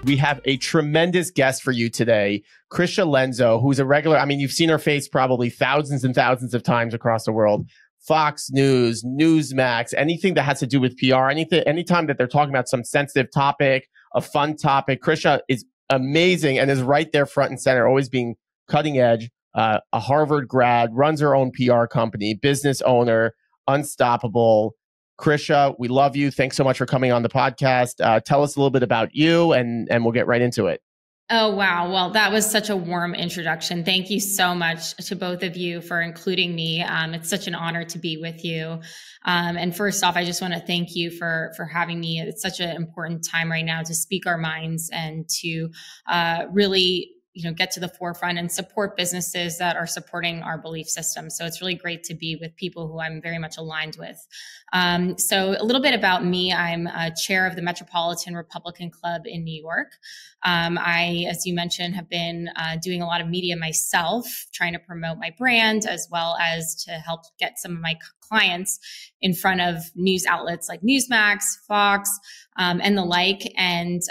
We have a tremendous guest for you today, Krysia Lenzo, who's a regular. I mean, you've seen her face probably thousands and thousands of times across the world. Fox News, Newsmax, anything that has to do with PR, anytime that they're talking about some sensitive topic, a fun topic, Krysia is amazing and is right there front and center, always being cutting edge. A Harvard grad, runs her own PR company, business owner, unstoppable. Krysia, we love you. Thanks so much for coming on the podcast. Tell us a little bit about you and we'll get right into it. Oh, wow. Well, that was such a warm introduction. Thank you so much to both of you for including me. It's such an honor to be with you. And first off, I just want to thank you for having me. It's such an important time right now to speak our minds and to really get to the forefront and support businesses that are supporting our belief system. So it's really great to be with people who I'm very much aligned with. So a little bit about me. I'm a chair of the Metropolitan Republican Club in New York. I, as you mentioned, have been doing a lot of media myself, trying to promote my brand as well as to help get some of my clients in front of news outlets like Newsmax, Fox, and the like. And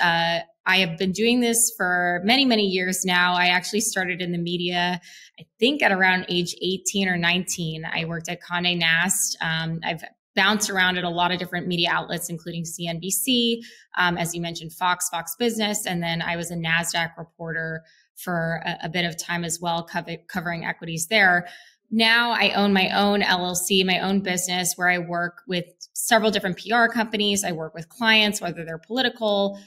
I have been doing this for many, many years now. I actually started in the media, I think at around age 18 or 19. I worked at Condé Nast. I've bounced around at a lot of different media outlets, including CNBC, as you mentioned, Fox Business. And then I was a NASDAQ reporter for a bit of time as well, covering equities there. Now I own my own LLC, my own business where I work with several different PR companies. I work with clients, whether they're political,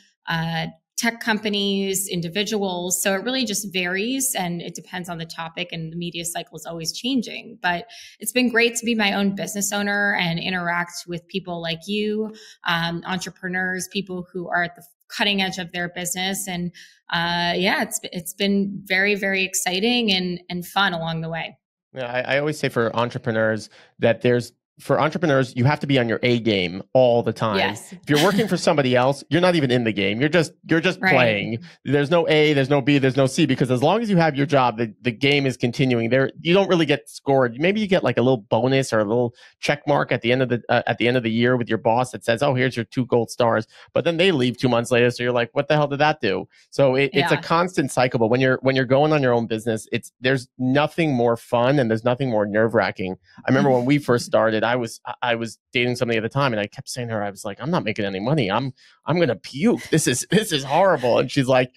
tech companies, individuals. So it really just varies and it depends on the topic, and the media cycle is always changing. But it's been great to be my own business owner and interact with people like you, entrepreneurs, people who are at the cutting edge of their business. And it's been very, very exciting and fun along the way. Yeah, I always say for entrepreneurs that for entrepreneurs, you have to be on your A game all the time. Yes. If you're working for somebody else, you're not even in the game. You're just right. Playing. There's no A, there's no B, there's no C, because as long as you have your job, the game is continuing. You don't really get scored. Maybe you get like a little bonus or a little check mark at the end of the year with your boss that says, "Oh, here's your 2 gold stars." But then they leave 2 months later, so you're like, "What the hell did that do?" So it's a constant cycle. But when you're going on your own business, there's nothing more fun and there's nothing more nerve-wracking. I remember when we first started, I was dating somebody at the time, and I kept saying to her, I was like, "I'm not making any money. I'm gonna puke. This is horrible." And she's like,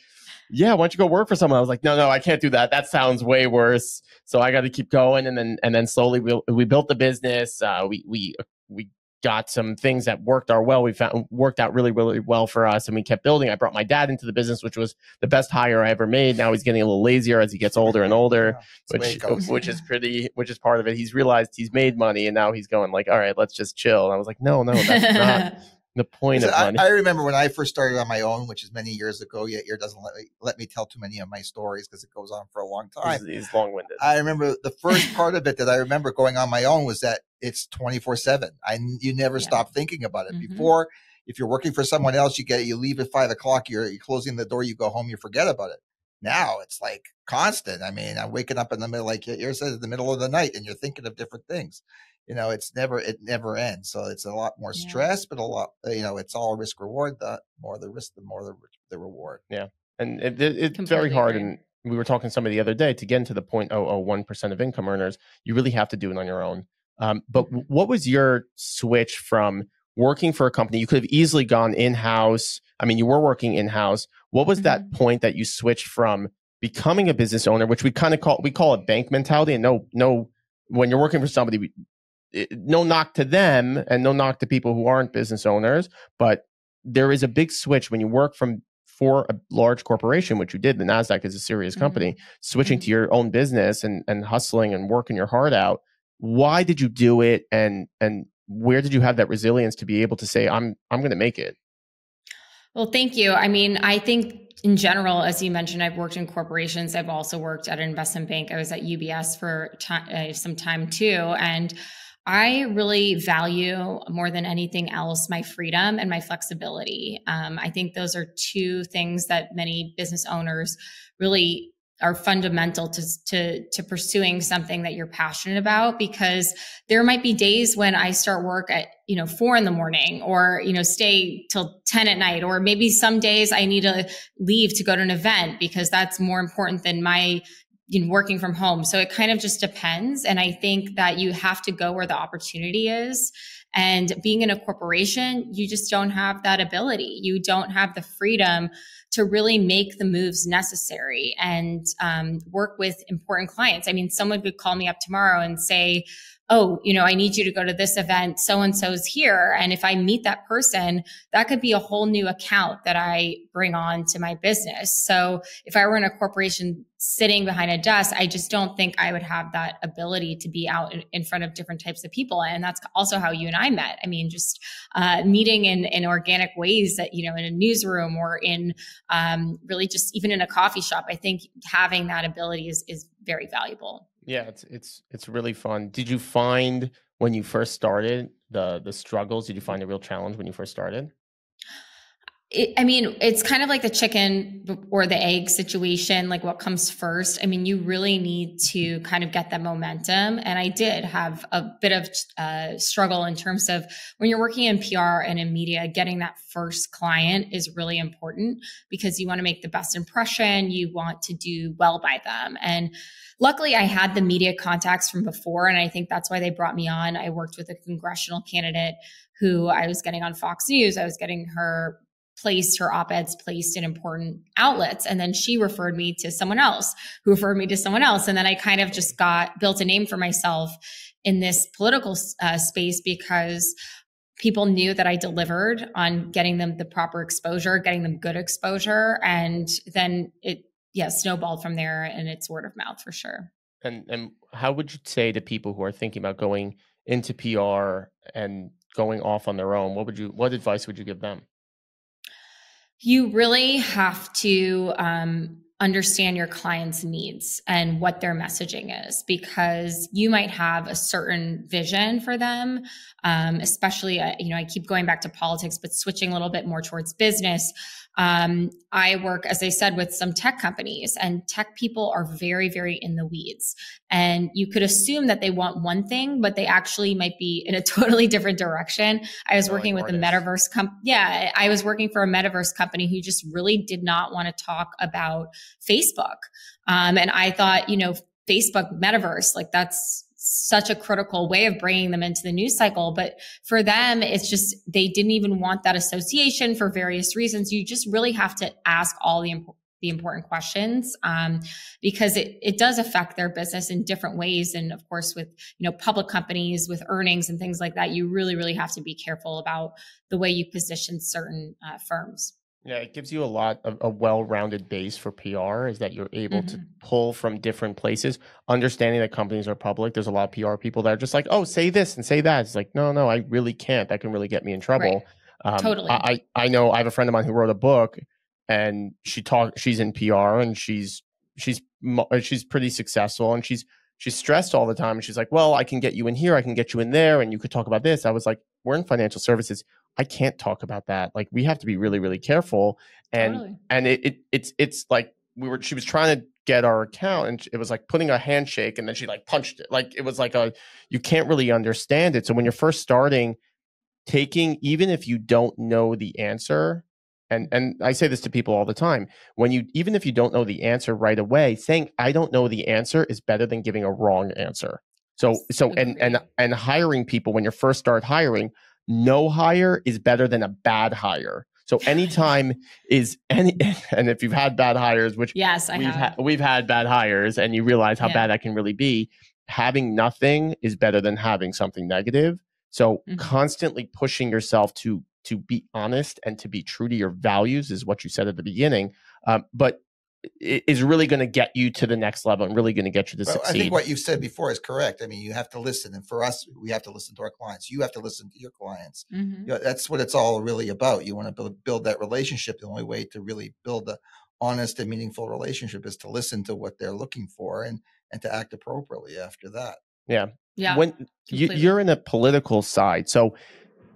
"Yeah, why don't you go work for someone?" I was like, No, I can't do that. That sounds way worse. So I got to keep going. And then slowly we built the business. We got some things that worked out really, really well for us, and we kept building. I brought my dad into the business, which was the best hire I ever made. Now he's getting a little lazier as he gets older and older, which is part of it. He's realized he's made money, and now he's going like, "All right, let's just chill." And I was like, No, that's not the point of money. I remember when I first started on my own, which is many years ago. Yair doesn't let me tell too many of my stories because it goes on for a long time. He's long-winded. I remember the first part of it that I remember going on my own was that it's 24/7. You never stop thinking about it. Mm-hmm. Before, if you're working for someone else, you leave at 5 o'clock, you're closing the door, you go home, you forget about it. Now it's like constant. I mean, I'm waking up in the middle, like Yair said, in the middle of the night, and you're thinking of different things. It never ends. So it's a lot more stress, but a lot, it's all risk reward. The more the risk, the more the reward. Yeah. And it's very hard. And we were talking to somebody the other day, to get into the 0.001% of income earners, you really have to do it on your own. But what was your switch from working for a company? You could have easily gone in-house. I mean, you were working in-house. What was that point that you switched from becoming a business owner, which we call it bank mentality? And no, when you're working for somebody, no knock to them and no knock to people who aren't business owners, but there is a big switch when you work for a large corporation, which you did. The NASDAQ is a serious company, switching to your own business and hustling and working your heart out. Why did you do it? And where did you have that resilience to be able to say, I'm going to make it? Well, thank you. I mean, I think in general, as you mentioned, I've worked in corporations. I've also worked at an investment bank. I was at UBS for some time too. And I really value more than anything else my freedom and my flexibility. I think those are two things that many business owners really are fundamental to pursuing something that you're passionate about, because there might be days when I start work at, 4 a.m. or, stay till 10 at night, or maybe some days I need to leave to go to an event because that's more important than my working from home. So it kind of just depends. And I think that you have to go where the opportunity is. And being in a corporation, you just don't have that ability. You don't have the freedom to really make the moves necessary and work with important clients. I mean, someone could call me up tomorrow and say, oh, I need you to go to this event. So-and-so's here. And if I meet that person, that could be a whole new account that I bring on to my business. So if I were in a corporation sitting behind a desk, I just don't think I would have that ability to be out in front of different types of people. And that's also how you and I met. I mean, just meeting in organic ways that, in a newsroom or in really just even in a coffee shop. I think having that ability is very valuable. Yeah, it's really fun. Did you find when you first started the struggles? Did you find a real challenge when you first started? It's kind of like the chicken or the egg situation, like what comes first. I mean, you really need to kind of get that momentum. And I did have a bit of struggle in terms of when you're working in PR and in media, getting that first client is really important because you want to make the best impression. You want to do well by them. And luckily, I had the media contacts from before, and I think that's why they brought me on. I worked with a congressional candidate who I was getting on Fox News. I was getting her op-eds placed in important outlets. And then she referred me to someone else who referred me to someone else. And then I kind of just built a name for myself in this political space because people knew that I delivered on getting them the proper exposure, getting them good exposure. And then it snowballed from there, and it's word of mouth for sure. And how would you say to people who are thinking about going into PR and going off on their own, what advice would you give them? You really have to understand your client's needs and what their messaging is, because you might have a certain vision for them. Especially, I keep going back to politics, but switching a little bit more towards business. I work, as I said, with some tech companies, and tech people are very, very in the weeds. And you could assume that they want one thing, but they actually might be in a totally different direction. I was working with a metaverse I was working for a metaverse company who just really did not want to talk about Facebook. And I thought, Facebook metaverse, like that's such a critical way of bringing them into the news cycle. But for them, it's just, they didn't even want that association for various reasons. You just really have to ask all the important questions, because it does affect their business in different ways. And of course, with, public companies with earnings and things like that, you really, really have to be careful about the way you position certain firms. Yeah, it gives you a well-rounded base for PR, is that you're able to pull from different places, understanding that companies are public. There's a lot of PR people that are just like, oh, say this and say that. It's like, no, I really can't. That can really get me in trouble. Right. Totally. I know I have a friend of mine who wrote a book, and she's in PR, and she's pretty successful, and she's stressed all the time. And she's like, well, I can get you in here, I can get you in there, and you could talk about this. I was like, we're in financial services. I can't talk about that. Like, we have to be really, really careful. And it's like she was trying to get our account, and it was like putting a handshake, and then she like punched it. Like, it was like you can't really understand it. So when you're first starting, even if you don't know the answer, and I say this to people all the time, even if you don't know the answer right away, saying I don't know the answer is better than giving a wrong answer. So and hiring people, when you first start hiring, no hire is better than a bad hire. So anytime and if you've had bad hires, which yes, we've had bad hires, and you realize how bad that can really be, having nothing is better than having something negative. So constantly pushing yourself to be honest and to be true to your values is what you said at the beginning. But it is really going to get you to the next level and really going to get you to succeed. I think what you've said before is correct. I mean, you have to listen. And for us, we have to listen to our clients. You have to listen to your clients. That's what it's all really about. You want to build that relationship. The only way to really build a honest and meaningful relationship is to listen to what they're looking for and to act appropriately after that. Yeah. When you're in a political side. So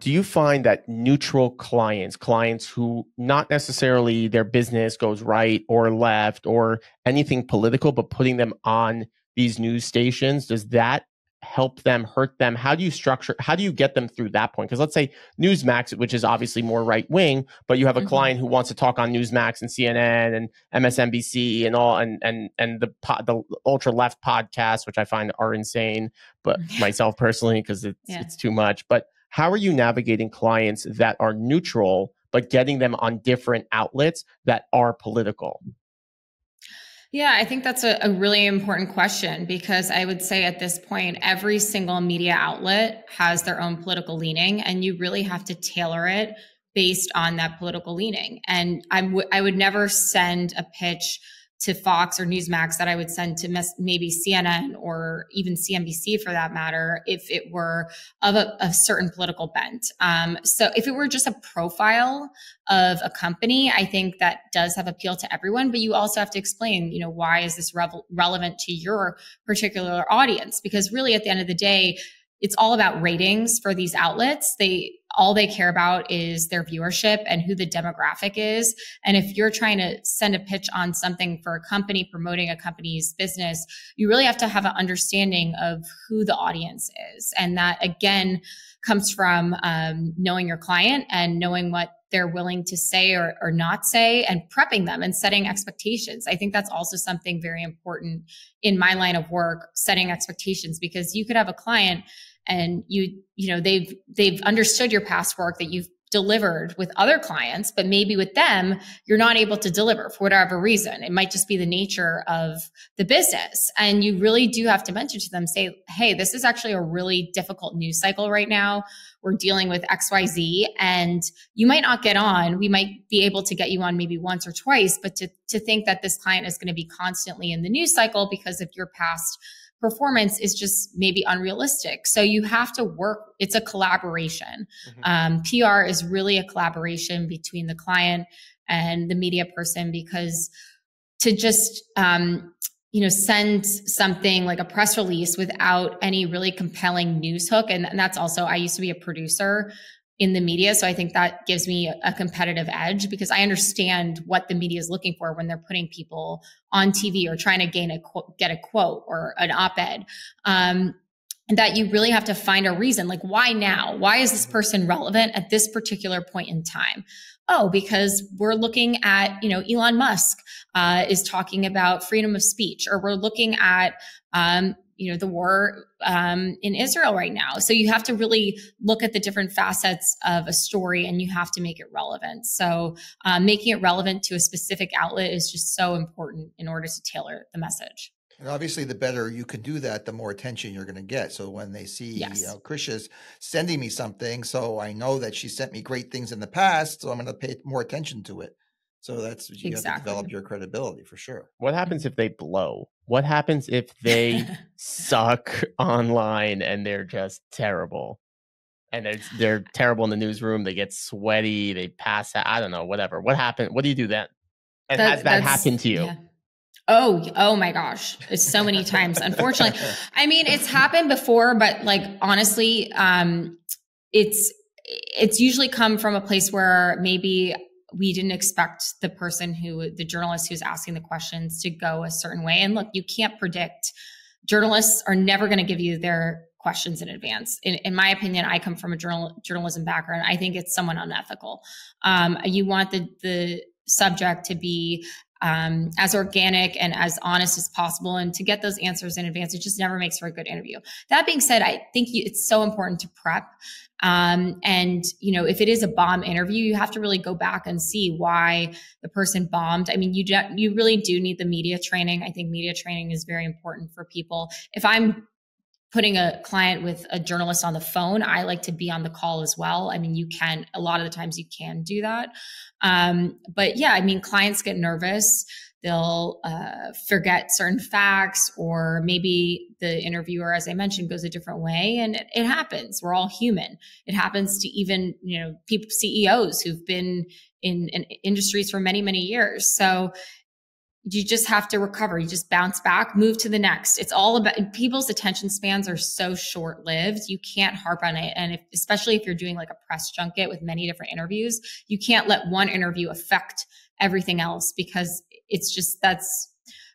do you find that neutral clients who not necessarily their business goes right or left or anything political, but putting them on these news stations, does that help them, hurt them? How do you get them through that point? Because let's say Newsmax, which is obviously more right wing, but you have a client who wants to talk on Newsmax and CNN and MSNBC and all, and the ultra left podcasts, which I find are insane, but myself personally, because it's too much. But how are you navigating clients that are neutral, but getting them on different outlets that are political? Yeah, I think that's a really important question, because I would say at this point, every single media outlet has their own political leaning, and you really have to tailor it based on that political leaning. And I would never send a pitch to Fox or Newsmax that I would send to maybe CNN or even CNBC for that matter, if it were of a certain political bent. So if it were just a profile of a company, I think that does have appeal to everyone, but you also have to explain, why is this relevant to your particular audience? Because really at the end of the day, it's all about ratings for these outlets. All they care about is their viewership and who the demographic is. And if you're trying to send a pitch on something for a company, promoting a company's business, you really have to have an understanding of who the audience is. And that, again, comes from knowing your client and knowing what they're willing to say or not say, and prepping them and setting expectations. I think that's also something very important in my line of work, setting expectations, because you could have a client and they've understood your past work that you've delivered with other clients, but maybe with them, you're not able to deliver for whatever reason. It might just be the nature of the business. And you really do have to mention to them, say, hey, this is actually a really difficult news cycle right now. We're dealing with XYZ, and you might not get on. We might be able to get you on maybe once or twice, but to think that this client is going to be constantly in the news cycle because of your past performance is just maybe unrealistic. So you have to work. It's a collaboration. PR is really a collaboration between the client and the media person, because to just, send something like a press release without any really compelling news hook. And that's also, I used to be a producer in the media. So I think that gives me a competitive edge, because I understand what the media is looking for when they're putting people on TV or trying to get a quote or an op-ed. And that you really have to find a reason, like, why now? Why is this person relevant at this particular point in time? Oh, because we're looking at, Elon Musk is talking about freedom of speech, or we're looking at, the war in Israel right now. So you have to really look at the different facets of a story, and you have to make it relevant. So making it relevant to a specific outlet is just so important in order to tailor the message. And obviously, the better you can do that, the more attention you're going to get. So when they see, Krysia's sending me something, so I know that she sent me great things in the past, so I'm going to pay more attention to it. So that's, you have to develop your credibility for sure. What happens if they blow? What happens if they suck online and they're just terrible? And they're terrible in the newsroom. They get sweaty. They pass out. I don't know, whatever. What happened? What do you do then? And has that happened to you? Yeah. Oh my gosh. It's so many times, unfortunately. I mean, it's happened before, but like, honestly, it's usually come from a place where maybe we didn't expect the journalist who's asking the questions to go a certain way. And look, you can't predict. Journalists are never going to give you their questions in advance. In my opinion, I come from a journalism background. I think it's somewhat unethical. You want the subject to be as organic and as honest as possible, and to get those answers in advance, it just never makes for a good interview. That being said, I think it's so important to prep. And, if it is a bomb interview, you have to really go back and see why the person bombed. I mean, you really do need the media training. I think media training is very important for people. If I'm putting a client with a journalist on the phone, I like to be on the call as well. I mean, a lot of the times you can do that. But yeah, I mean, clients get nervous. They'll forget certain facts, or maybe the interviewer, as I mentioned, goes a different way, and it happens. We're all human. It happens to even, CEOs who've been in industries for many, many years. So you just have to recover. You just bounce back, move to the next. It's all about, people's attention spans are so short lived. You can't harp on it. And especially if you're doing like a press junket with many different interviews, you can't let one interview affect everything else, because that's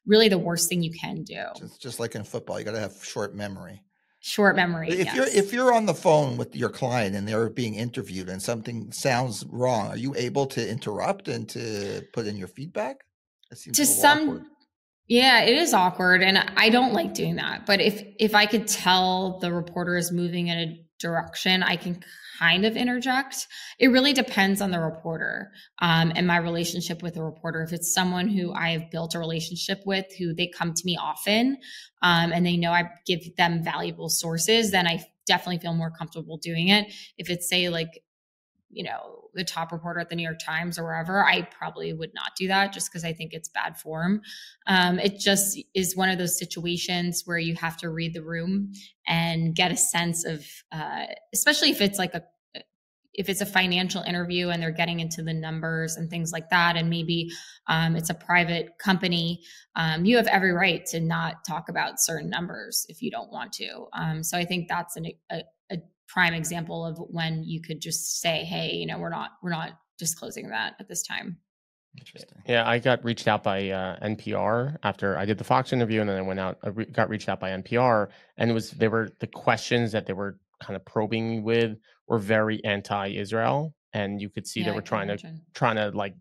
really the worst thing you can do. Just like in football, you got to have short memory. Short memory. If you're on the phone with your client and they're being interviewed and something sounds wrong, are you able to interrupt and to put in your feedback? It seems to some awkward. Yeah, it is awkward, and I don't like doing that. But if I could tell the reporter is moving in a direction, I can kind of interject. It really depends on the reporter and my relationship with the reporter. If it's someone who I have built a relationship with, who they come to me often, and they know I give them valuable sources, then I definitely feel more comfortable doing it. If it's, say, like, the top reporter at the New York Times or wherever, I probably would not do that, just because I think it's bad form. It just is one of those situations where you have to read the room and get a sense of, especially if it's if it's a financial interview and they're getting into the numbers and things like that, and maybe it's a private company, you have every right to not talk about certain numbers if you don't want to. So I think that's a prime example of when you could just say, hey, we're not disclosing that at this time. Interesting. Yeah, I got reached out by NPR after I did the Fox interview, and then I went out. Got reached out by NPR, and the questions that they were kind of probing me with were very anti-Israel, and you could see they were trying to like,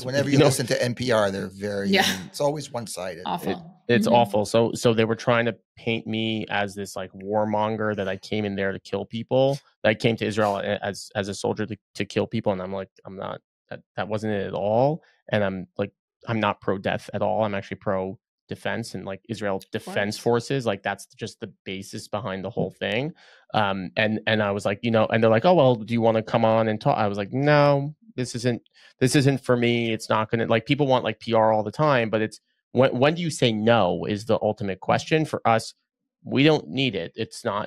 whenever you listen to NPR, they're very, it's always one-sided. Awful. It's awful. So they were trying to paint me as this like warmonger, that I came in there to kill people, that I came to Israel as a soldier to kill people. And I'm like, I'm not, that wasn't it at all. And I'm not pro-death at all. I'm actually pro-defense, and like Israel Defense Forces, like that's just the basis behind the whole thing. And I was like, and they're like, oh, well, do you want to come on and talk? I was like, no, this isn't for me. It's not going to, like, people want like PR all the time, but it's, when do you say no is the ultimate question. For us, we don't need it.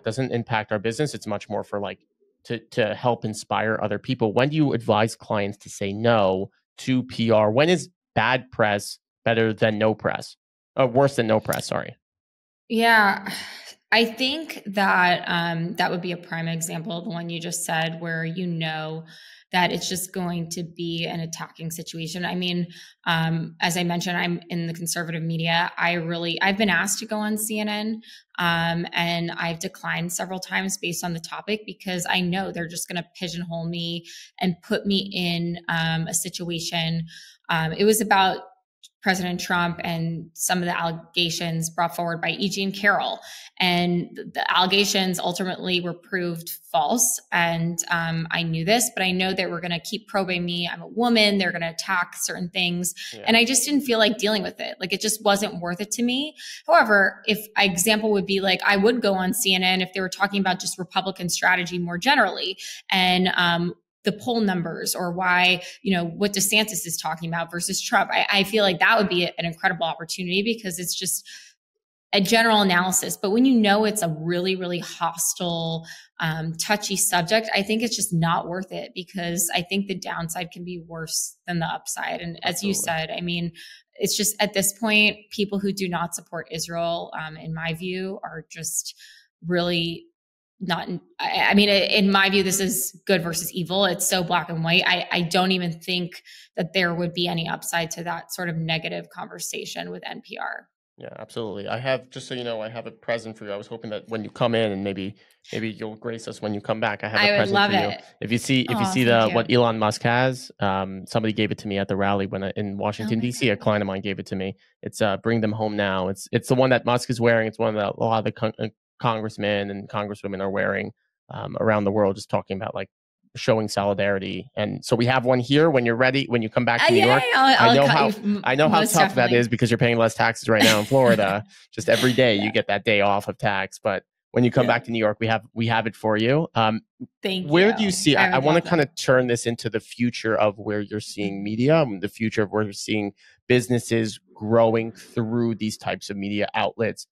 Doesn't impact our business. It's much more for like to help inspire other people. When do you advise clients to say no to PR? When is bad press better than no press? Worse than no press, sorry. Yeah, I think that that would be a prime example of the one you just said, where that it's just going to be an attacking situation. I mean, as I mentioned, I'm in the conservative media. I've been asked to go on CNN, and I've declined several times based on the topic, because I know they're just going to pigeonhole me and put me in a situation. It was about President Trump and some of the allegations brought forward by E.G. and Carroll. And the allegations ultimately were proved false. And I knew this, but I know they were going to keep probing me. I'm a woman. They're going to attack certain things. Yeah. And I just didn't feel like dealing with it. Like, it just wasn't worth it to me. However, if an example would be like, I would go on CNN if they were talking about just Republican strategy more generally, and the poll numbers, or why, what DeSantis is talking about versus Trump. I feel like that would be an incredible opportunity, because it's just a general analysis. But when it's a really, really hostile, touchy subject, I think it's just not worth it, because I think the downside can be worse than the upside. And as Absolutely. You said, I mean, it's just, at this point, people who do not support Israel, in my view, are just really not, I mean, in my view, this is good versus evil. It's so black and white. I don't even think that there would be any upside to that sort of negative conversation with NPR. Yeah, absolutely. I have, just so you know, I have a present for you. I was hoping that when you come in, and maybe you'll grace us when you come back. I have a present for you. If you see what Elon Musk has, somebody gave it to me at the rally in Washington D.C. A client of mine gave it to me. It's Bring Them Home Now. It's the one that Musk is wearing. It's one that a lot of the congressmen and congresswomen are wearing around the world, just talking about like showing solidarity. And so we have one here when you're ready, when you come back to New York. I know how tough definitely. That is, because you're paying less taxes right now in Florida. Just every day you get that day off of tax. But when you come back to New York, we have it for you. Thank you. Where do you see, I want to kind of turn this into the future of where you're seeing media, the future of where you're seeing businesses growing through these types of media outlets.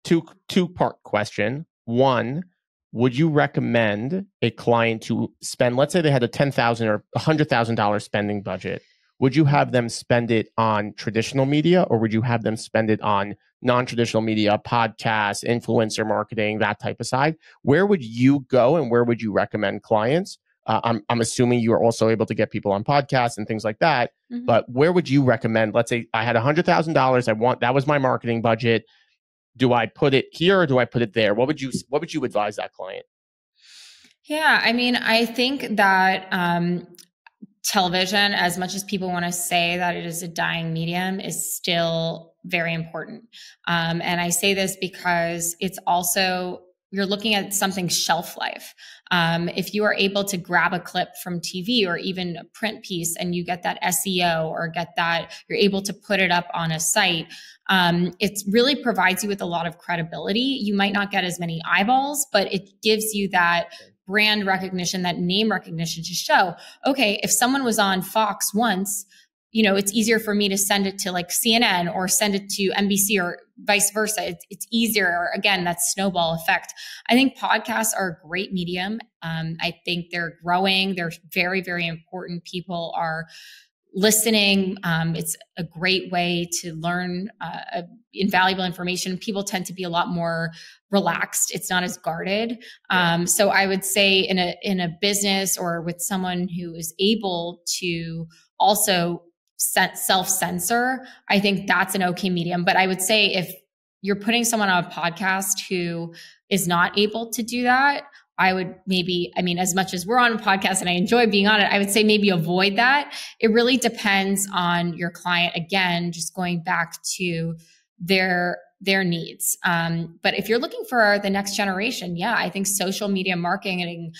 Two-part question. One, would you recommend a client to spend, let's say they had a $10,000 or $100,000 spending budget. would you have them spend it on traditional media, or would you have them spend it on non-traditional media, podcasts, influencer marketing, that type of side? Where would you go, and where would you recommend clients? I'm assuming you are also able to get people on podcasts and things like that. Mm-hmm. But where would you recommend? Let's say I had $100,000. That was my marketing budget. Do I put it here or do I put it there? What would you advise that client? Yeah, I mean, I think that television, as much as people want to say that it is a dying medium, is still very important. And I say this because it's also, you're looking at something's shelf life. If you are able to grab a clip from TV or even a print piece and you get that SEO or you're able to put it up on a site, it really provides you with a lot of credibility. You might not get as many eyeballs, but it gives you that brand recognition, that name recognition to show, okay, if someone was on Fox once, it's easier for me to send it to like CNN or send it to NBC or vice versa. It's easier. Again, that snowball effect. I think podcasts are a great medium. I think they're growing. They're very, very important. People are listening. It's a great way to learn invaluable information. People tend to be a lot more relaxed. It's not as guarded. So I would say in a business or with someone who is able to also self-censor, I think that's an okay medium. But I would say if you're putting someone on a podcast who is not able to do that, I would as much as we're on a podcast and I enjoy being on it, I would say maybe avoid that. It really depends on your client. Again, just going back to their needs. But if you're looking for the next generation, yeah, I think social media marketing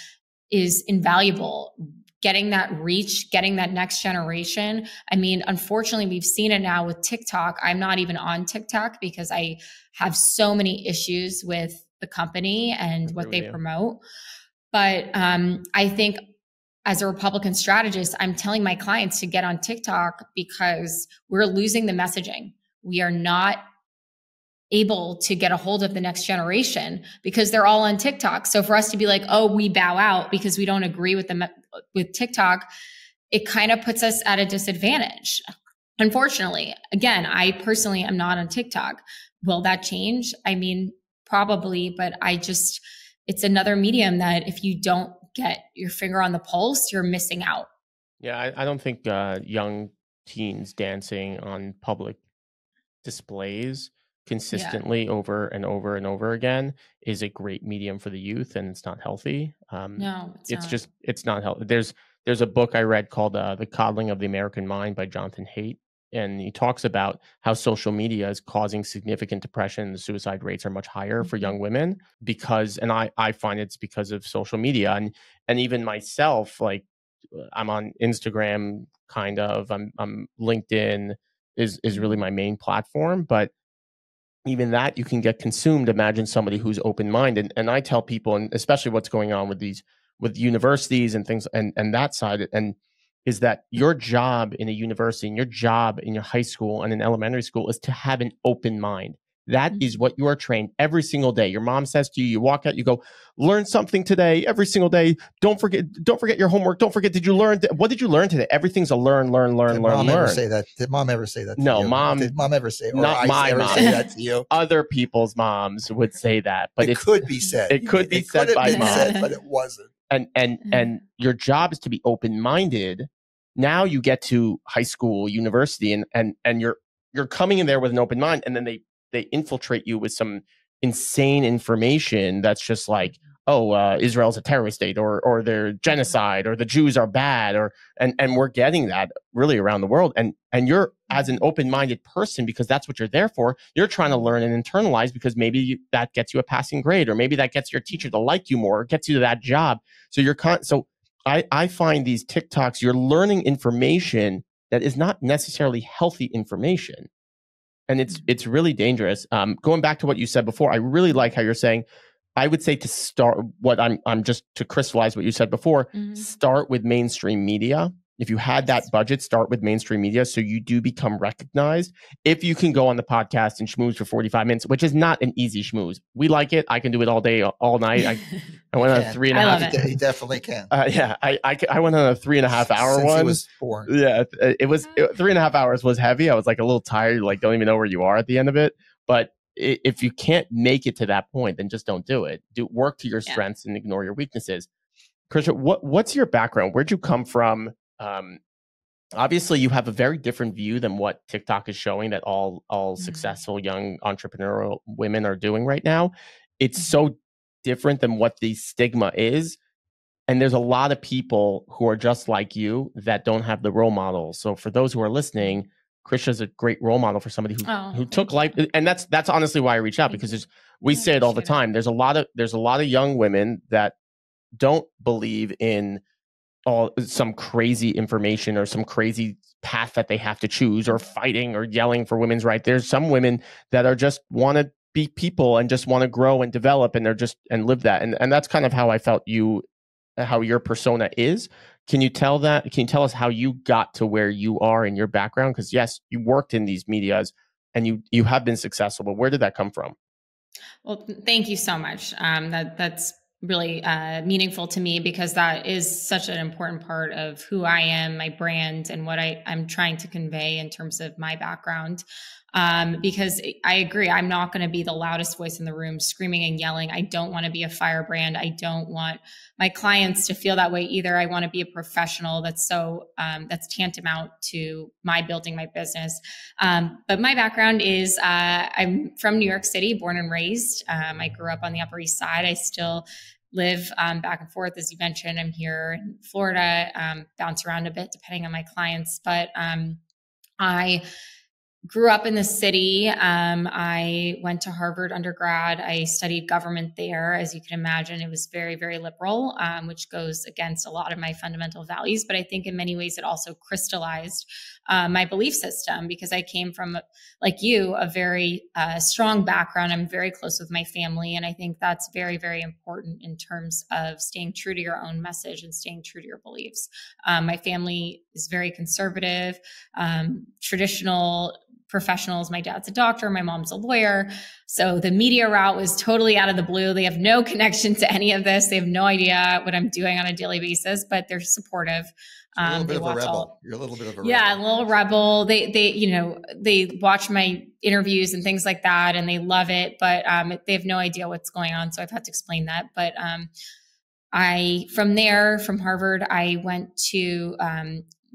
is invaluable. Getting that reach, getting that next generation. I mean, unfortunately, we've seen it now with TikTok. I'm not even on TikTok because I have so many issues with the company and what they promote. But I think as a Republican strategist, I'm telling my clients to get on TikTok because we're losing the messaging. We are not able to get a hold of the next generation because they're all on TikTok. So for us to be like, oh, we bow out because we don't agree with TikTok, it kind of puts us at a disadvantage. Unfortunately, again, I personally am not on TikTok. Will that change? I mean, probably, but it's another medium that if you don't get your finger on the pulse, you're missing out. Yeah, I don't think young teens dancing on public displays consistently over and over and over again is a great medium for the youth, and it's not healthy. No, it's not healthy. There's a book I read called The Coddling of the American Mind by Jonathan Haidt, and he talks about how social media is causing significant depression. The suicide rates are much higher for young women because, and I find it's because of social media, and even myself, like I'm on Instagram, kind of, I'm LinkedIn is really my main platform, but even that you can get consumed. Imagine somebody who's open-minded. And I tell people, and especially what's going on with universities and things and that side, and is that your job in a university and your job in your high school and in elementary school is to have an open mind. That is what you are trained every single day. Your mom says to you, you walk out, you go, learn something today, every single day. Don't forget your homework. Don't forget, what did you learn today? Everything's a learn. Did mom ever say that? Did mom ever say that to no, you? Mom. Did mom ever say, or not my ever mom. say that to you? Other people's moms would say that, but it could be said. It could be said by mom. But it wasn't. And your job is to be open-minded. Now you get to high school, university, and you're coming in there with an open mind, and then they infiltrate you with some insane information that's just like, Israel's a terrorist state, or they're genocide, or the Jews are bad, and we're getting that really around the world. And you're, as an open-minded person, because that's what you're there for, you're trying to learn and internalize because maybe that gets you a passing grade, or maybe that gets your teacher to like you more, or gets you to that job. So I find these TikToks, you're learning information that is not necessarily healthy information. And it's really dangerous. Going back to what you said before, I really like how you're saying, I would say to start what I'm just to crystallize what you said before, start with mainstream media. if you had that budget, start with mainstream media so you do become recognized. If you can go on the podcast and schmooze for 45 minutes, which is not an easy schmooze. We like it. I can do it all day, all night. I went on a 3.5. He definitely can. Yeah, I went on a 3.5 hour Since one. He was born. Yeah, it was 3.5 hours was heavy. I was like a little tired, like don't even know where you are at the end of it. But if you can't make it to that point, then just don't do it. Do work to your strengths and ignore your weaknesses. Krysia, what's your background? Where'd you come from? Obviously, you have a very different view than what TikTok is showing that all successful young entrepreneurial women are doing right now. It's so different than what the stigma is. And there's a lot of people who are just like you that don't have the role models. So for those who are listening, Krysia is a great role model for somebody who took life. And that's honestly why I reached out, because we say it all the time. There's a lot of young women that don't believe in some crazy information or some crazy path that they have to choose, or fighting or yelling for women's rights. There's some women that are just want to be people and just want to grow and develop, and and live that. And that's kind of how I felt how your persona is. Can you tell us how you got to where you are in your background? Because yes, you worked in these medias and you have been successful, but where did that come from? Well, thank you so much. That's really meaningful to me, because that is such an important part of who I am, my brand, and what I'm trying to convey in terms of my background. Because I agree, I'm not going to be the loudest voice in the room screaming and yelling. I don't want to be a firebrand. I don't want my clients to feel that way either. I want to be a professional that's tantamount to my building my business. But my background is I'm from New York City, born and raised. I grew up on the Upper East Side. I still live back and forth, as you mentioned. I'm here in Florida, bounce around a bit depending on my clients. But I grew up in the city. I went to Harvard undergrad. I studied government there. As you can imagine, it was very, very liberal, which goes against a lot of my fundamental values. But I think in many ways it also crystallized my belief system, because I came from, like you, a very strong background. I'm very close with my family. And I think that's very, very important in terms of staying true to your own message and staying true to your beliefs. My family is very conservative, traditional professionals. My dad's a doctor. My mom's a lawyer. So the media route was totally out of the blue. They have no connection to any of this. They have no idea what I'm doing on a daily basis, but they're supportive. You're a little bit of a rebel. You're a little bit of a rebel. Yeah, a little rebel. They watch my interviews and things like that, and they love it, but they have no idea what's going on. So I've had to explain that. But from Harvard, I went to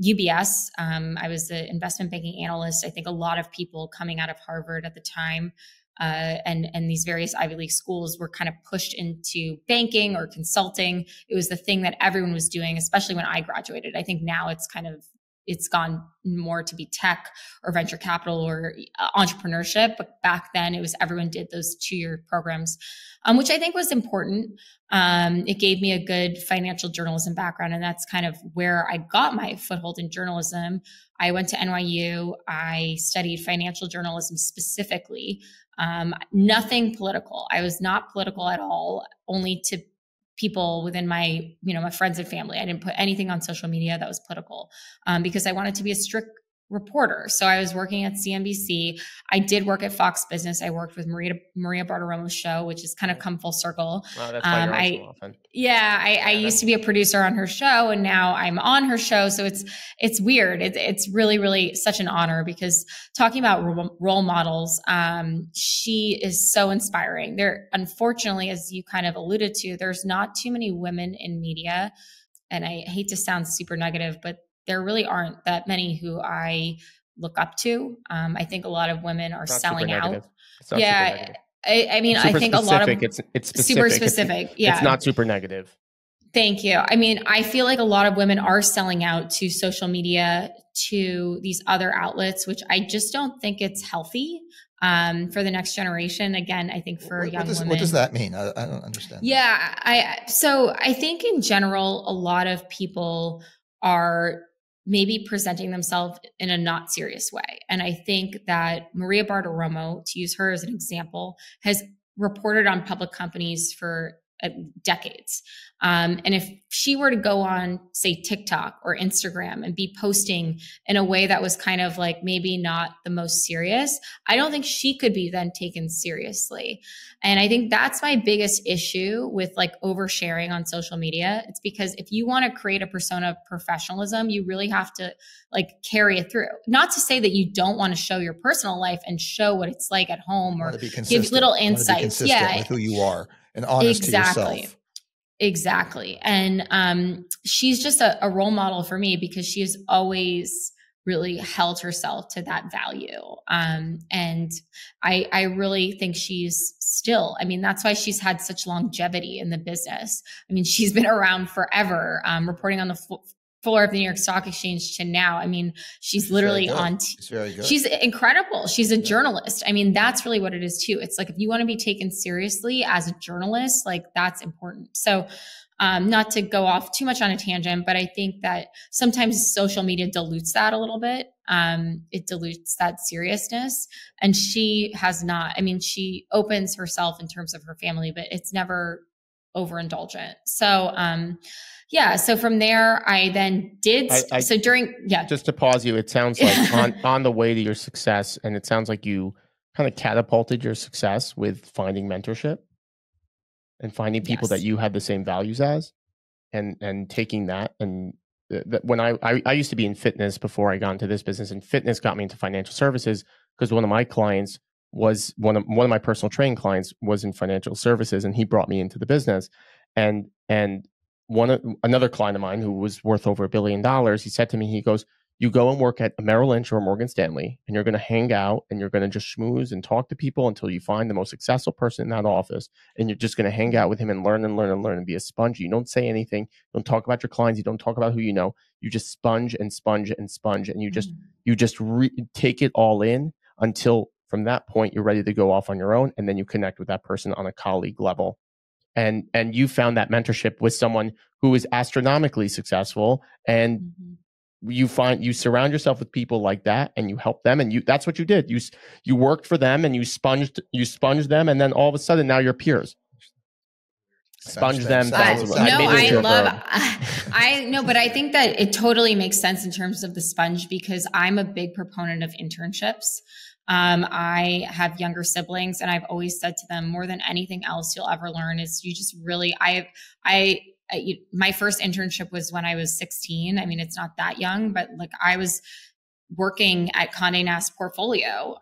UBS. I was the investment banking analyst. I think a lot of people coming out of Harvard at the time and these various Ivy League schools were kind of pushed into banking or consulting. It was the thing that everyone was doing, especially when I graduated. I think now it's gone more to be tech or venture capital or entrepreneurship. But back then everyone did those 2-year programs, which I think was important. It gave me a good financial journalism background. And that's kind of where I got my foothold in journalism. I went to NYU. I studied financial journalism specifically. Nothing political. I was not political at all, only to people within my friends and family. I didn't put anything on social media that was political, because I wanted to be a strict reporter. So I was working at CNBC. I did work at Fox Business. I worked with Maria Bartiromo's show, which has kind of come full circle. Wow, that's why you're also often. Yeah, I used to be a producer on her show, and now I'm on her show. So it's weird. It's really, really such an honor, because talking about role models, she is so inspiring. There, unfortunately, as you kind of alluded to, there's not too many women in media. And I hate to sound super negative, but there really aren't that many who I look up to. I think a lot of women are selling out. Yeah. I mean, I think specific. A lot of it's specific. Super specific. Yeah. It's not super negative. Thank you. I mean, I feel like a lot of women are selling out to social media, to these other outlets, which I just don't think it's healthy for the next generation. Again, I think for young women. What does that mean? I don't understand. Yeah. So I think in general, a lot of people are maybe presenting themselves in a not serious way. And I think that Maria Bartiromo, to use her as an example, has reported on public companies for decades. And if she were to go on, say, TikTok or Instagram and be posting in a way that was kind of like maybe not the most serious, I don't think she could be then taken seriously. And I think that's my biggest issue with like oversharing on social media. It's because if you want to create a persona of professionalism, you really have to like carry it through. Not to say that you don't want to show your personal life and show what it's like at home or give little insights. Yeah, with who you are and honest to yourself. Exactly. And she's just a role model for me because she has always really held herself to that value. And I really think she's still, I mean, that's why she's had such longevity in the business. I mean, she's been around forever, reporting on the floor of the New York Stock Exchange to now. I mean, she's literally on. She's very good. She's incredible. She's a journalist. I mean, that's really what it is too. It's like, if you want to be taken seriously as a journalist, like that's important. So, not to go off too much on a tangent, but I think that sometimes social media dilutes that a little bit. It dilutes that seriousness, and she has not. I mean, she opens herself in terms of her family, but it's never overindulgent. So, yeah. So from there, I then did. Just to pause you, it sounds like on the way to your success, and it sounds like you kind of catapulted your success with finding mentorship and finding people that you had the same values as, and taking that. And when I used to be in fitness before I got into this business, and fitness got me into financial services because one of my clients was one of my personal training clients was in financial services, and he brought me into the business. And another client of mine who was worth over $1 billion, he said to me, he goes, you go and work at a Merrill Lynch or Morgan Stanley, and you're going to hang out and you're going to just schmooze and talk to people until you find the most successful person in that office. And you're just going to hang out with him and learn and learn and learn and be a sponge. You don't say anything. You don't talk about your clients. You don't talk about who you know. You just sponge and sponge and sponge. And you just take it all in until from that point, you're ready to go off on your own. And then you connect with that person on a colleague level. And you found that mentorship with someone who is astronomically successful, and you surround yourself with people like that, and you help them, and that's what you did. You worked for them, and you sponged them, and then all of a sudden now you're peers. Sponge them. But I think that it totally makes sense in terms of the sponge, because I'm a big proponent of internships. I have younger siblings, and I've always said to them, more than anything else you'll ever learn is you just really, my first internship was when I was 16. I mean, it's not that young, but like I was working at Condé Nast Portfolio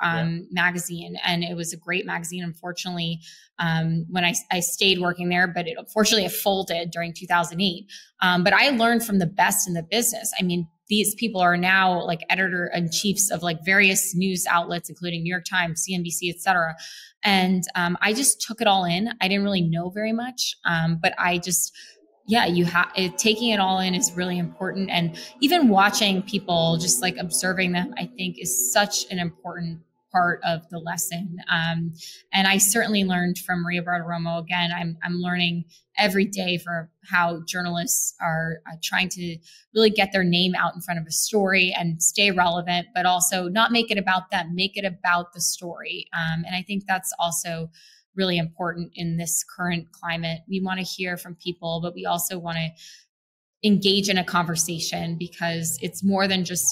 magazine, and it was a great magazine. Unfortunately, when I stayed working there, but it folded during 2008. But I learned from the best in the business. I mean, these people are now like editor-in-chiefs of like various news outlets, including New York Times, CNBC, et cetera. And I just took it all in. I didn't really know very much, but I just, taking it all in is really important. And even watching people, just like observing them, I think is such an important part of the lesson. And I certainly learned from Maria Bartiromo. Again, I'm learning every day for how journalists are trying to really get their name out in front of a story and stay relevant, but also not make it about them, make it about the story. And I think that's also really important in this current climate. We want to hear from people, but we also want to engage in a conversation, because it's more than just,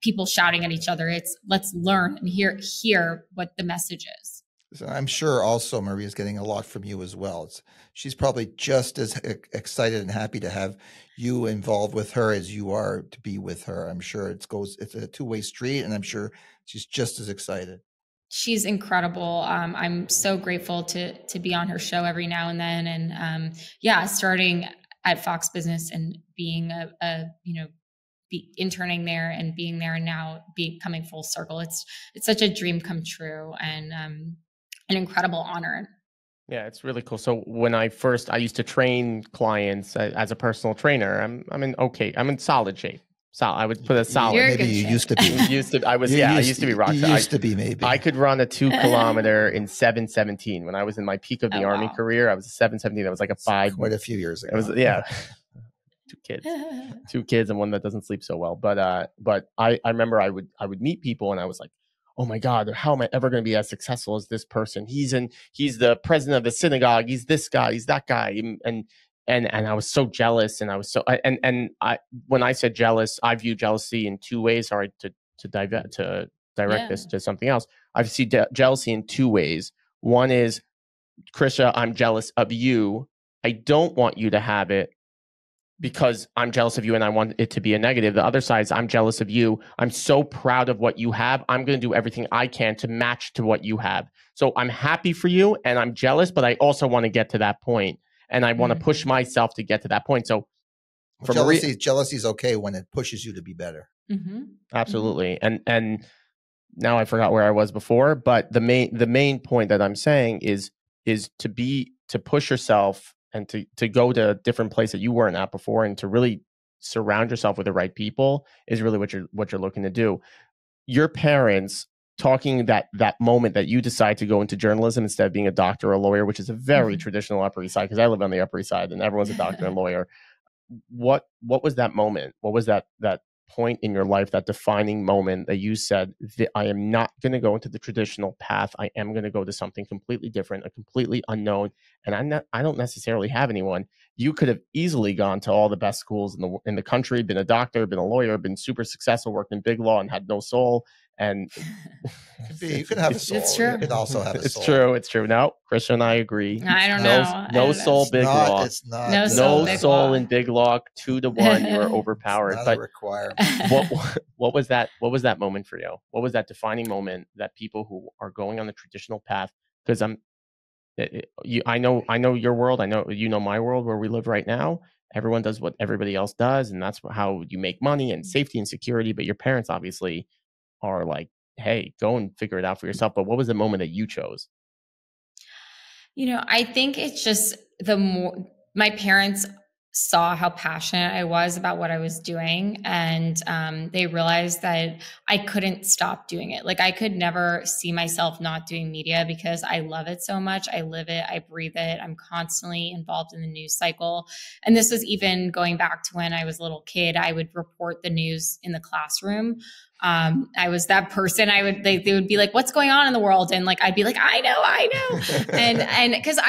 people shouting at each other. It's let's learn and hear what the message is. So I'm sure also Maria's getting a lot from you as well. She's probably just as excited and happy to have you involved with her as you are to be with her. I'm sure it's a two-way street, and I'm sure she's just as excited. She's incredible. I'm so grateful to be on her show every now and then. And starting at Fox Business and being interning there and being there, and now coming full circle. It's such a dream come true, and an incredible honor. Yeah, it's really cool. So when I used to train clients as a personal trainer, I'm in solid shape. So I would put a solid. Maybe you used to be. I used to be rock star. Used to be maybe. I could run a 2 kilometer in 7:17. When I was in my peak of the Army career, I was a 7:17. I was like a 5. Quite a few years ago. It was 2 kids and one that doesn't sleep so well. But I remember I would meet people, and I was like, oh my God, how am I ever going to be as successful as this person? He's the president of the synagogue. He's this guy. He's that guy. And I was so jealous, and I was so when I said jealous, I view jealousy in two ways. Sorry to direct this to something else. I see jealousy in two ways. One is, Krysia, I'm jealous of you. I don't want you to have it because I'm jealous of you and I want it to be a negative. The other side is, I'm jealous of you. I'm so proud of what you have. I'm going to do everything I can to match to what you have. So I'm happy for you and I'm jealous, but I also want to get to that point, and I want to push myself to get to that point. So for jealousy is okay when it pushes you to be better. Absolutely. And now I forgot where I was before, but the main point that I'm saying is to push yourself and to go to a different place that you weren't at before, and to really surround yourself with the right people is really what you're looking to do. Your parents talking that moment that you decide to go into journalism instead of being a doctor or a lawyer, which is a very traditional Upper East Side, because I live on the Upper East Side and everyone's a doctor and lawyer. What was that moment? What was that point in your life, that defining moment that you said, I am not going to go into the traditional path. I am going to go to something completely different, a completely unknown. And I don't necessarily have anyone. You could have easily gone to all the best schools in the country, been a doctor, been a lawyer, been super successful, worked in big law and had no soul. And you can have a soul. It's true. You can also have a It's soul. It's true. No, Krysia and I agree. I don't know. No soul, big law. It's not. No soul in big law. 2-1. You are overpowered. It's not a requirement. What was that? What was that moment for you? What was that defining moment that people who are going on the traditional path? Because I know your world. I know my world where we live right now. Everyone does what everybody else does, and that's how you make money and safety and security. But your parents obviously are like, hey, go and figure it out for yourself. But what was the moment that you chose? I think it's just my parents saw how passionate I was about what I was doing. And they realized that I couldn't stop doing it. Like, I could never see myself not doing media because I love it so much. I live it. I breathe it. I'm constantly involved in the news cycle. And this was even going back to when I was a little kid. I would report the news in the classroom. I was that person. They would be like, what's going on in the world? And like, I'd be like, I know. and cause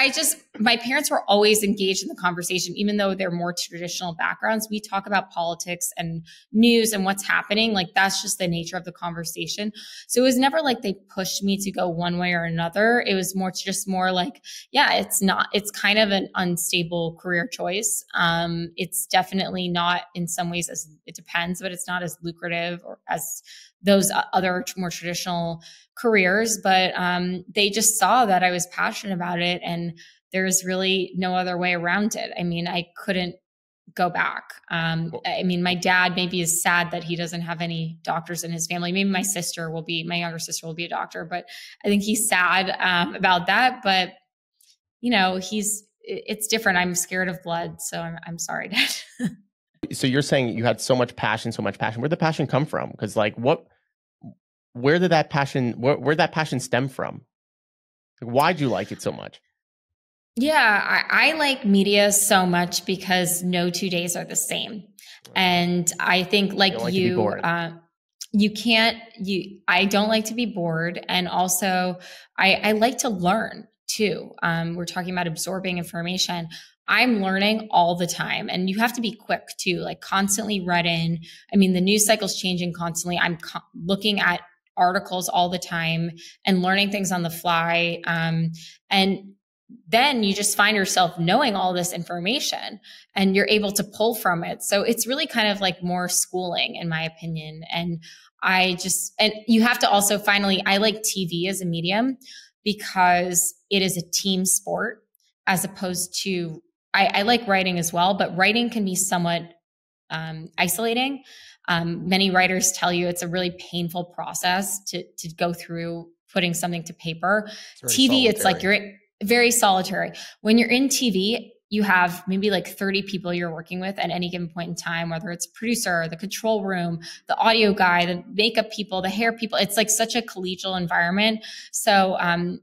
my parents were always engaged in the conversation, even though they're more traditional backgrounds. We talk about politics and news and what's happening. Like, that's just the nature of the conversation. So it was never like they pushed me to go one way or another. It was more like, yeah, it's kind of an unstable career choice. It's definitely not, in some ways, it depends, but it's not as lucrative or as those other more traditional careers. But they just saw that I was passionate about it, and there's really no other way around it. I mean, I couldn't go back. I mean, my dad maybe is sad that he doesn't have any doctors in his family. Maybe my younger sister will be a doctor, but I think he's sad about that. But it's different. I'm scared of blood, so I'm sorry, Dad. So you're saying you had so much passion. Where'd the passion come from? Because where did that passion stem from? Why'd you like it so much? Yeah, I like media so much because no 2 days are the same. And I think I don't like to be bored. And also I like to learn too. We're talking about absorbing information. I'm learning all the time, and you have to be quick too, like constantly read in. I mean, the news cycle's changing constantly. I'm looking at articles all the time and learning things on the fly. And then you just find yourself knowing all this information and you're able to pull from it. So it's really kind of like more schooling, in my opinion. And you have to also I like TV as a medium because it is a team sport, as opposed to, I like writing as well, but writing can be somewhat isolating. Many writers tell you it's a really painful process to go through putting something to paper. TV, it's like you're very solitary. When you're in TV, you have maybe like 30 people you're working with at any given point in time, whether it's producer, the control room, the audio guy, the makeup people, the hair people. It's like such a collegial environment. So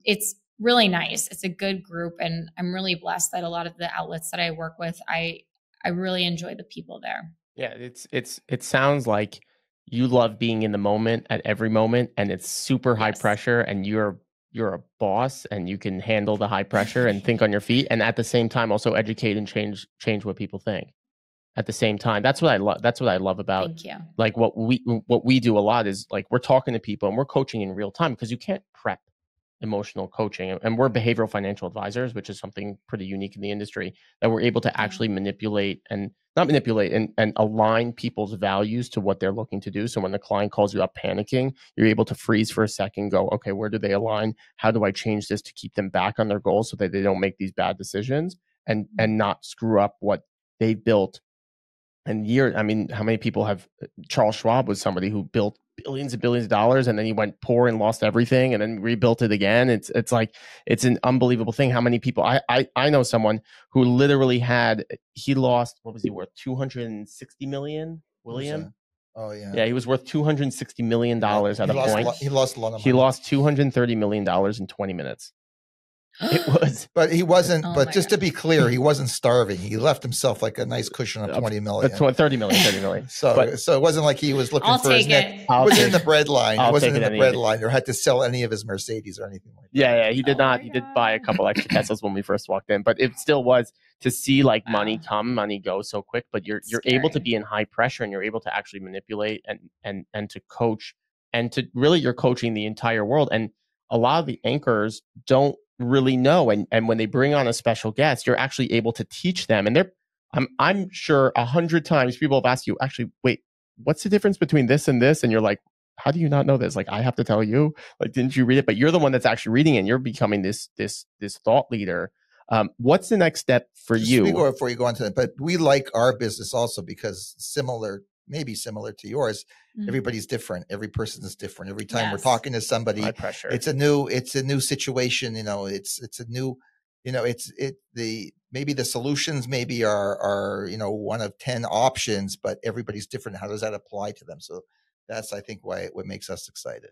it's really nice. It's a good group. And I'm really blessed that a lot of the outlets that I work with, I really enjoy the people there. Yeah, it sounds like you love being in the moment at every moment, and it's super high pressure, and you're a boss and you can handle the high pressure and think on your feet, and at the same time also educate and change what people think at the same time. That's what I love. That's what I love about like what we do a lot is like we're talking to people and we're coaching in real time, because you can't prep emotional coaching, and we're behavioral financial advisors, which is something pretty unique in the industry, that we're able to actually manipulate and not manipulate and align people's values to what they're looking to do. So when the client calls you up panicking, you're able to freeze for a second, go, okay, where do they align? How do I change this to keep them back on their goals so that they don't make these bad decisions and not screw up what they've built? And I mean, how many people have, Charles Schwab was somebody who built billions and billions of dollars, and then he went poor and lost everything and then rebuilt it again. It's like, it's an unbelievable thing. How many people, I know someone who literally he lost, what was he worth? 260 million, William? Oh yeah. Yeah. He was worth $260 million at a point. He lost a lot of money. He lost $230 million in 20 minutes. It was, but he wasn't. But just to be clear, he wasn't starving. He left himself like a nice cushion of 20 million, 30 million. So it wasn't like he was looking for his neck. It was in the bread line. He wasn't in the bread line, or had to sell any of his Mercedes or anything like that. Yeah, he did not. He did buy a couple extra Teslas when we first walked in, but it still was to see like money come, money go so quick. But you're able to be in high pressure, and you're able to actually manipulate and to coach, and to really, you're coaching the entire world. And a lot of the anchors don't really know, and when they bring on a special guest, you're actually able to teach them. And I'm sure 100 times people have asked you, actually, wait, what's the difference between this and this? And you're like, how do you not know this? Like, I have to tell you, like, didn't you read it? But you're the one that's actually reading it, and you're becoming this thought leader. What's the next step for you? Before you go on to that, but we like our business also because maybe similar to yours, everybody's different. Every person is different. Every time we're talking to somebody, it's a new situation. It's a new, maybe the solutions maybe are one of 10 options, but everybody's different. How does that apply to them? So that's, I think, what makes us excited.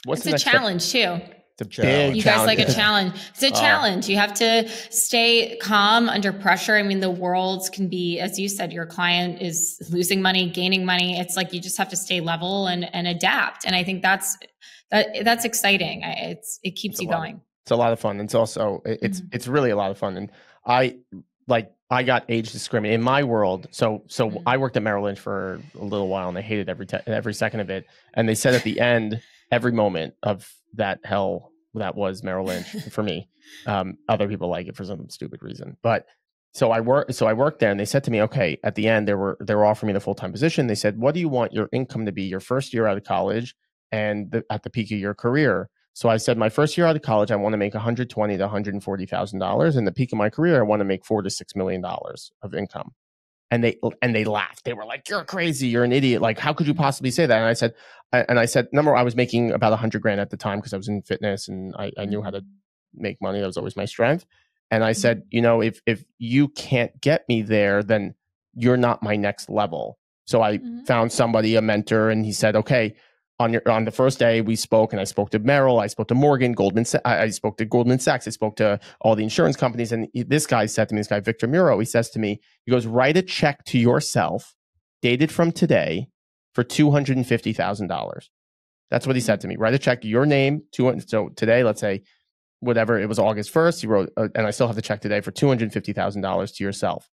It's a challenge too. It's a big you guys like a challenge. It's a challenge. You have to stay calm under pressure. I mean, the world can be, as you said, your client is losing money, gaining money. It's like you just have to stay level and adapt. And I think that's exciting. It keeps you going. It's a lot of fun. It's also it's really a lot of fun. And I got age discriminated in my world. So I worked at Merrill Lynch for a little while, and I hated every second of it. And they said at the end, every moment of that hell that was Merrill Lynch for me. Other people like it for some stupid reason, but so I worked there, and they said to me, okay, at the end they were offering me the full-time position. They said, what do you want your income to be your first year out of college and at the peak of your career? So I said, my first year out of college, I want to make $120,000 to $140,000. And the peak of my career, I want to make $4 to $6 million of income. And they laughed. They were like, you're crazy. You're an idiot. Like, how could you possibly say that? And I said, number one, I was making about $100,000 at the time because I was in fitness and I knew how to make money. That was always my strength. And I said, if you can't get me there, then you're not my next level. So I found somebody, a mentor, and he said, okay, on the first day we spoke, and I spoke to Merrill, I spoke to Morgan, I spoke to Goldman Sachs, I spoke to all the insurance companies. And this guy, Victor Muro, he says to me, he goes, write a check to yourself dated from today for $250,000. That's what he said to me. Write a check to your name. So today, let's say, whatever, it was August 1st, he wrote, and I still have the check today for $250,000 to yourself.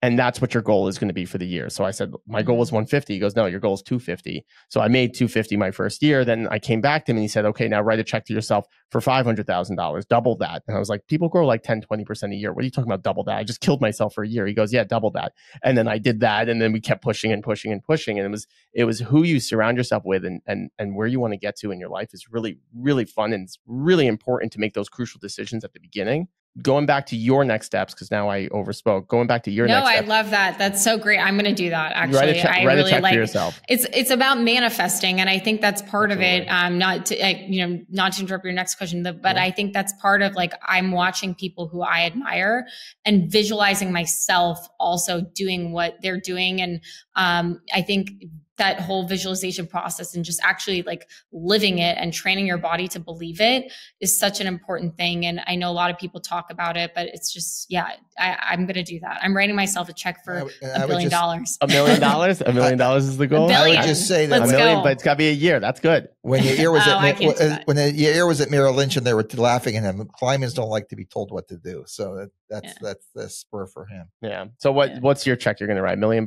And that's what your goal is going to be for the year. So I said, my goal was 150. He goes, no, your goal is 250. So I made 250 my first year. Then I came back to him and he said, okay, now write a check to yourself for $500,000, double that. And I was like, people grow like 10, 20% a year. What are you talking about? Double that? I just killed myself for a year. He goes, yeah, double that. And then I did that. And then we kept pushing and pushing and pushing. And it was who you surround yourself with and where you want to get to in your life is really, really fun. And it's really important to make those crucial decisions at the beginning. Going back to your next steps, because now I overspoke. Going back to your next steps. No, I love that. That's so great. I'm going to do that. Actually, write a check for yourself. It's about manifesting, and I think that's part of it. Not to interrupt your next question, but I think that's part of like I'm watching people who I admire and visualizing myself also doing what they're doing, and I think that whole visualization process and just actually like living it and training your body to believe it is such an important thing. And I know a lot of people talk about it, but it's just, yeah, I'm going to do that. I'm writing myself a check for $1 billion. $1 million? $1 million is the goal? I would just say that Let's $1 million, go. but it's got to be a year. That's good. When Yair was at Merrill Lynch and they were laughing at him, Klymans don't like to be told what to do. So that's the spur for him. Yeah. So what's your check you're going to write? $1 million?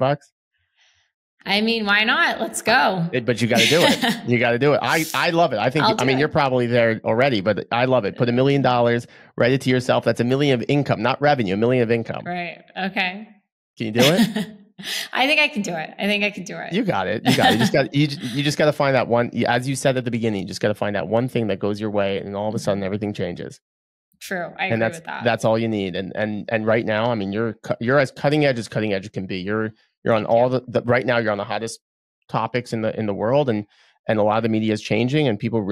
I mean, why not? Let's go. But you got to do it. You got to do it. I love it. I mean, you're probably there already, but I love it. Put $1 million, write it to yourself. That's $1 million of income, not revenue, $1 million of income. Right. Okay. Can you do it? I think I can do it. You got it. You just got to find that one, as you said at the beginning, you just got to find that one thing that goes your way, and all of a sudden everything changes. True. I agree with that. That's all you need. And right now, I mean, you're as cutting edge can be. You're on all the right now. You're on the hottest topics in the world, and a lot of the media is changing, and people are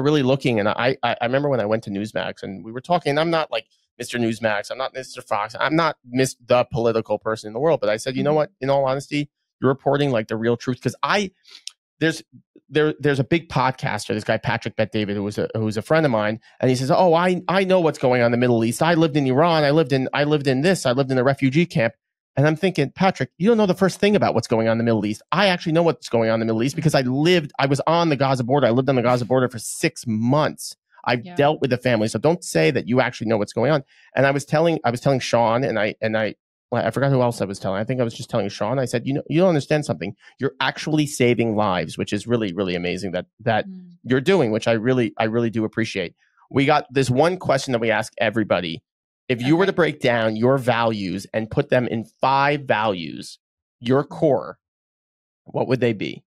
really looking. And I remember when I went to Newsmax and we were talking. And I'm not like Mr. Newsmax. I'm not Mr. Fox. I'm not the political person in the world. But I said, you know what? In all honesty, you're reporting like the real truth, because there's a big podcaster, this guy Patrick Bet-David, who was a friend of mine, and he says, "Oh, I know what's going on in the Middle East. I lived in Iran. I lived in a refugee camp." And I'm thinking, Patrick, you don't know the first thing about what's going on in the Middle East. I actually know what's going on in the Middle East because I was on the Gaza border. I lived on the Gaza border for 6 months. I've dealt with the family. So don't say that you actually know what's going on. And I was telling Sean, and I forgot who else I was telling. I think I was just telling Sean. I said, you don't understand something. You're actually saving lives, which is really, really amazing that you're doing, which I really do appreciate. We got this one question that we ask everybody. If you were to break down your values and put them in 5 values, your core, what would they be?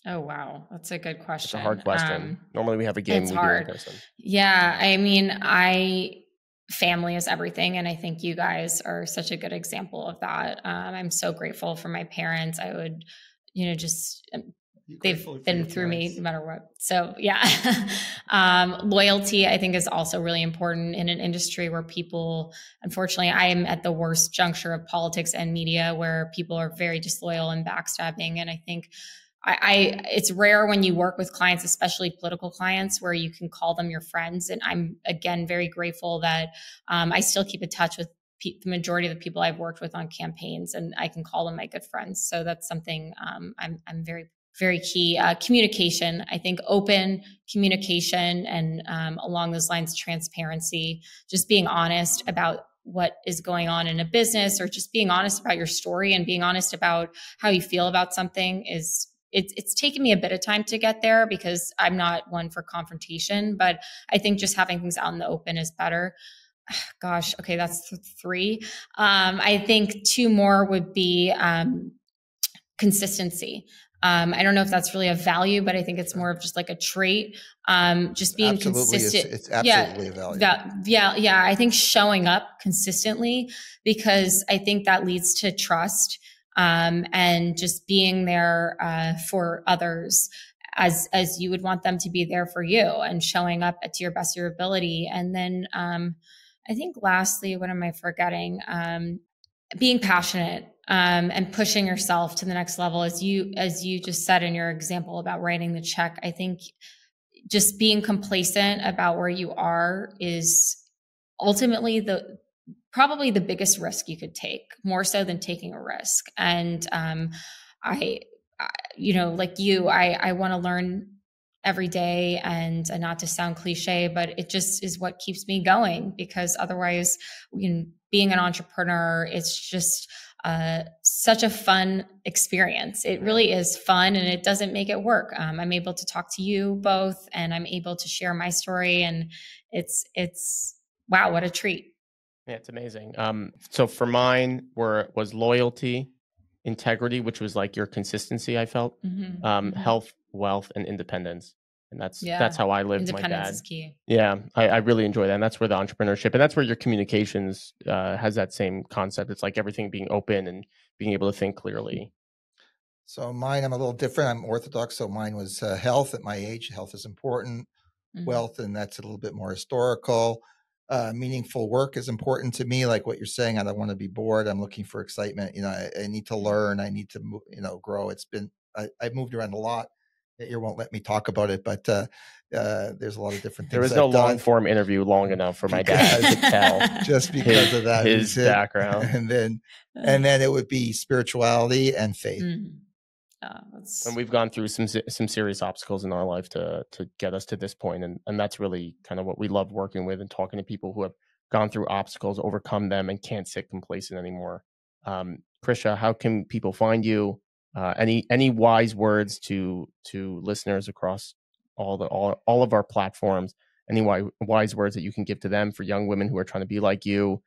Oh, wow. That's a good question. It's a hard question. Normally we have a game. It's hard. Yeah. I mean, family is everything. And I think you guys are such a good example of that. I'm so grateful for my parents. I would, they've been through me no matter what. So yeah. Loyalty, I think, is also really important in an industry where people, unfortunately, I am at the worst juncture of politics and media where people are very disloyal and backstabbing. And I think it's rare when you work with clients, especially political clients, where you can call them your friends. And I'm, again, very grateful that I still keep in touch with the majority of the people I've worked with on campaigns, and I can call them my good friends. So that's something I'm very, very key. Communication, I think open communication and along those lines, transparency, just being honest about what is going on in a business, or just being honest about your story and being honest about how you feel about something it's taken me a bit of time to get there because I'm not one for confrontation, but I think just having things out in the open is better. Gosh. Okay. That's 3. I think 2 more would be consistency. I don't know if that's really a value, but I think it's more of just like a trait. Just being consistent. It's absolutely a value. Yeah. I think showing up consistently, because I think that leads to trust. And just being there for others as you would want them to be there for you, and showing up to your best of your ability. And then I think lastly, what am I forgetting? Being passionate and pushing yourself to the next level. As you just said in your example about writing the check, I think just being complacent about where you are is ultimately probably the biggest risk you could take, more so than taking a risk. And I like you, I want to learn every day, and not to sound cliche, but it just is what keeps me going, because otherwise, being an entrepreneur, it's just such a fun experience. It really is fun, and it doesn't make it work. I'm able to talk to you both, and I'm able to share my story, and it's wow, what a treat. Yeah, it's amazing. So for mine was loyalty, integrity, which was like your consistency, I felt, health, wealth, and independence. And that's how I lived. My dad. Independence is key. Yeah, I really enjoy that. And that's where the entrepreneurship, and that's where your communications has that same concept. It's like everything being open and being able to think clearly. So mine, I'm a little different. I'm Orthodox. So mine was health at my age. Health is important. Wealth, and that's a little bit more historical. Meaningful work is important to me. Like what you're saying, I don't want to be bored. I'm looking for excitement. I need to learn. I need to, grow. It's been I moved around a lot. Yair won't let me talk about it, but there's a lot of different things. There was no long form interview long enough for my dad to tell just because of that, his background. And then it would be spirituality and faith. And we've gone through some serious obstacles in our life to get us to this point, and that's really kind of what we love working with and talking to people who have gone through obstacles, overcome them, and can't sit complacent anymore. Krysia, how can people find you? Any wise words to listeners across all of our platforms? Any wise words that you can give to them, for young women who are trying to be like you,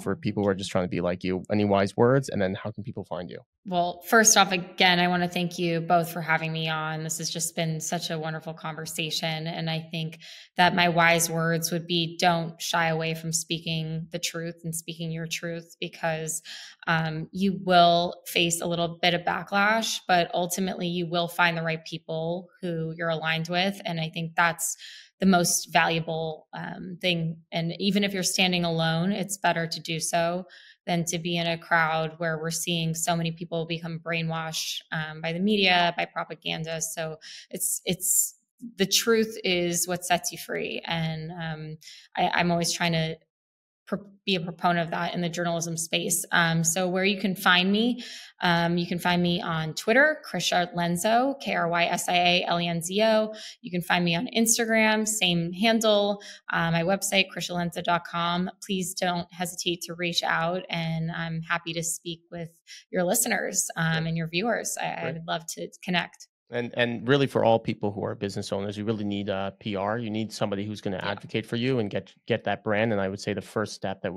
for people who are just trying to be like you? Any wise words? And then how can people find you? Well, first off, again, I want to thank you both for having me on. This has just been such a wonderful conversation. And I think that my wise words would be, don't shy away from speaking the truth and speaking your truth, because you will face a little bit of backlash, but ultimately you will find the right people who you're aligned with. And I think that's the most valuable thing. And even if you're standing alone, it's better to do so than to be in a crowd where we're seeing so many people become brainwashed by the media, by propaganda. So it's the truth is what sets you free. And I'm always trying to be a proponent of that in the journalism space. So where you can find me on Twitter, Krysia Lenzo, KrysiaLenzo. You can find me on Instagram, same handle, my website, KrysiaLenzo.com. Please don't hesitate to reach out, and I'm happy to speak with your listeners and your viewers. I would love to connect. And really, for all people who are business owners, you really need PR. You need somebody who's going to advocate for you and get that brand. And I would say the first step that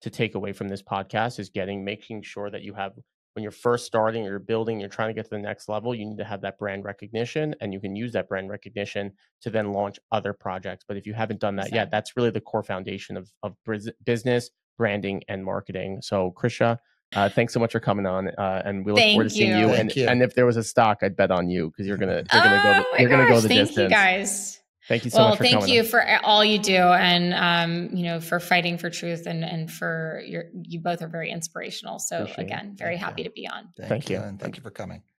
to take away from this podcast is making sure that you have, when you're first starting or you're building, you're trying to get to the next level, you need to have that brand recognition, and you can use that brand recognition to then launch other projects. But if you haven't done that yet, that's really the core foundation of business, branding, and marketing. So Krysia, thanks so much for coming on, and we look forward to seeing you. And if there was a stock, I'd bet on you, because you're gonna go the distance. Thank you, guys. Thank you so much for coming. Thank you for all you do, and for fighting for truth, and for you both are very inspirational. So again, very happy to be on. Thank you, and thank you for coming.